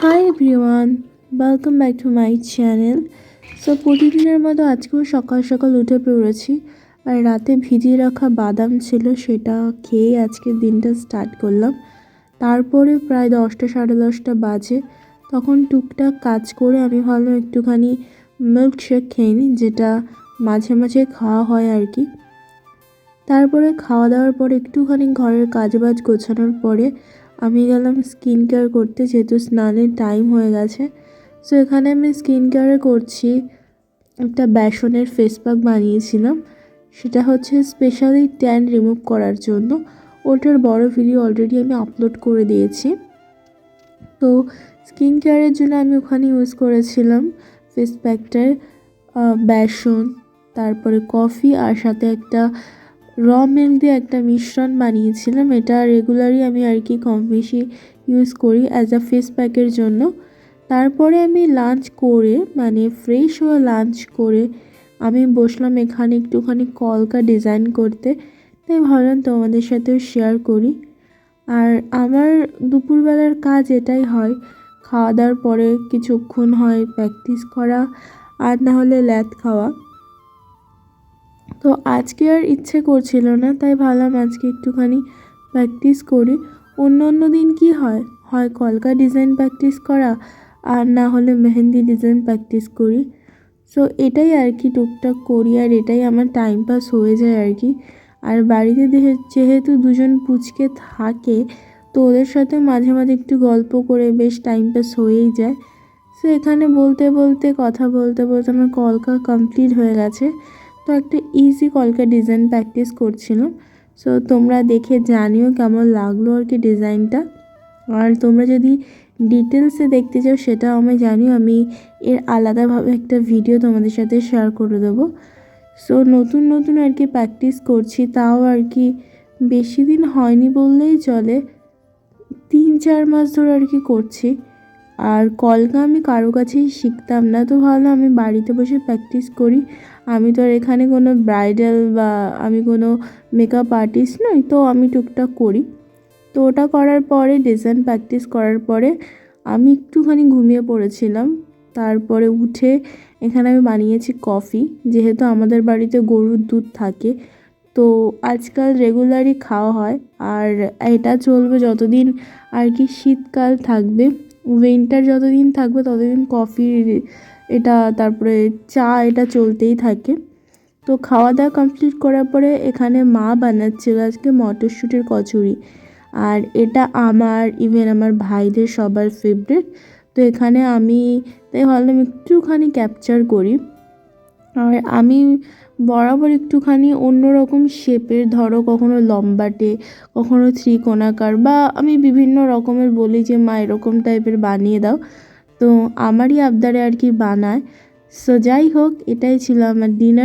Hi everyone, welcome back to my channel. So প্রতিদিনের মতো আজকেও সকাল সকাল উঠে পড়েছি, আর রাতে ভিজিয়ে রাখা বাদাম ছিল, সেটা খেয়ে আজকের দিনটা স্টার্ট করলাম। তারপরে প্রায় 10টা সাড়ে 10টা বাজে, তখন টুকটাক কাজ করে আমি ভাবলাম একটুখানি মিল্কশেক খেয়ে নিই, যেটা মাঝে মাঝে খাওয়া হয় আর কি। তারপরে খাওয়া দাওয়ার পরে একটুখানি ঘরের কাজবাজ গোছানোর পরে আমি গেলাম স্কিন কেয়ার করতে, যেহেতু স্নানের টাইম হয়ে গেছে। সো এখানে আমি স্কিন কেয়ারে করছি, একটা বেসনের ফেস প্যাক বানিয়েছিলাম, সেটা হচ্ছে স্পেশালি ট্যান রিমুভ করার জন্য। ওটার বড় ভিডিও অলরেডি আমি আপলোড করে দিয়েছি। তো স্কিন কেয়ারের জন্য আমি ওখানে ইউজ করেছিলাম ফেস প্যাকটায় বেসন, তারপরে কফি, আর সাথে একটা র মিল্ক দিয়ে একটা মিশ্রণ বানিয়েছিলাম। এটা রেগুলারই আমি আর কি কম বেশি ইউজ করি অ্যাজ আ ফেস প্যাকের জন্য। তারপরে আমি লাঞ্চ করে, মানে ফ্রেশ হয়ে লাঞ্চ করে আমি বসলাম এখানে একটুখানি কলকা ডিজাইন করতে। তাই ভাবলাম তোমাদের সাথেও শেয়ার করি। আর আমার দুপুরবেলার কাজ এটাই হয়, খাওয়া দাওয়ার পরে কিছুক্ষণ হয় প্র্যাকটিস করা, আর না হলে ল্যাদ খাওয়া। তো আজকে আর ইচ্ছে করছিল না, তাই ভাবলাম আজকে একটুখানি প্র্যাকটিস করি। অন্য অন্য দিন কি হয়, হয় কলকা ডিজাইন প্র্যাকটিস করা, আর না হলে মেহেন্দি ডিজাইন প্র্যাকটিস করি। সো এটাই আর কি টুকটাক করি, আর এটাই আমার টাইম পাস হয়ে যায় আর কি। আর বাড়িতে যেহেতু দুজন পুচকে থাকে, তো ওদের সাথে মাঝে মাঝে একটু গল্প করে বেশ টাইম পাস হয়েই যায়। সো এখানে বলতে বলতে কথা বলতে বলতে আমার কলকা কমপ্লিট হয়ে গেছে। তো একটা ইজি কলকা ডিজাইন প্র্যাকটিস করছিলাম। সো তোমরা দেখে জানিও কেমন লাগলো আর কি ডিজাইনটা। আর তোমরা যদি ডিটেলসে দেখতে চাও সেটাও আমি জানিও, আমি এর আলাদাভাবে একটা ভিডিও তোমাদের সাথে শেয়ার করে দেবো। সো নতুন নতুন আর কি প্র্যাকটিস করছি, তাও আর কি বেশি দিন হয়নি বললেই চলে, 3-4 মাস ধরে আর কি করছি। আর কলকা আমি কারো কাছেই শিখতাম না, তো ভাবলাম আমি বাড়িতে বসে প্র্যাকটিস করি। আমি তো আর এখানে কোনো ব্রাইডাল বা আমি কোনো মেকআপ আর্টিস্ট নই, তো আমি টুকটাক করি। তো ওটা করার পরে ডিজাইন প্র্যাকটিস করার পরে আমি একটুখানি ঘুমিয়ে পড়েছিলাম। তারপরে উঠে এখানে আমি বানিয়েছি কফি, যেহেতু আমাদের বাড়িতে গরুর দুধ থাকে, তো আজকাল রেগুলারই খাওয়া হয়। আর এটা চলবে যতদিন আর কি শীতকাল থাকবে, উইন্টার যতদিন থাকবে ততদিন কফি এটা, তারপরে চা, এটা চলতেই থাকে। তো খাওয়া দাওয়া কমপ্লিট করার পরে এখানে মা বানাচ্ছিল আজকে মটরশুঁটির কচুরি, আর এটা আমার ইভেন আমার ভাইদের সবার ফেভারিট। তো এখানে আমি তাই ভাবলাম একটুখানি ক্যাপচার করি। আর আমি বরাবর একটুখানি অন্যরকম শেপের, ধরো কখনো লম্বাটে, কখনো ত্রিকোণাকার, বা আমি বিভিন্ন রকমের বলি যে মা এরকম টাইপের বানিয়ে দাও, তো আমারই আবদারে আর কি বানায়। সো যাই হোক, এটাই ছিল আমার ডিনার।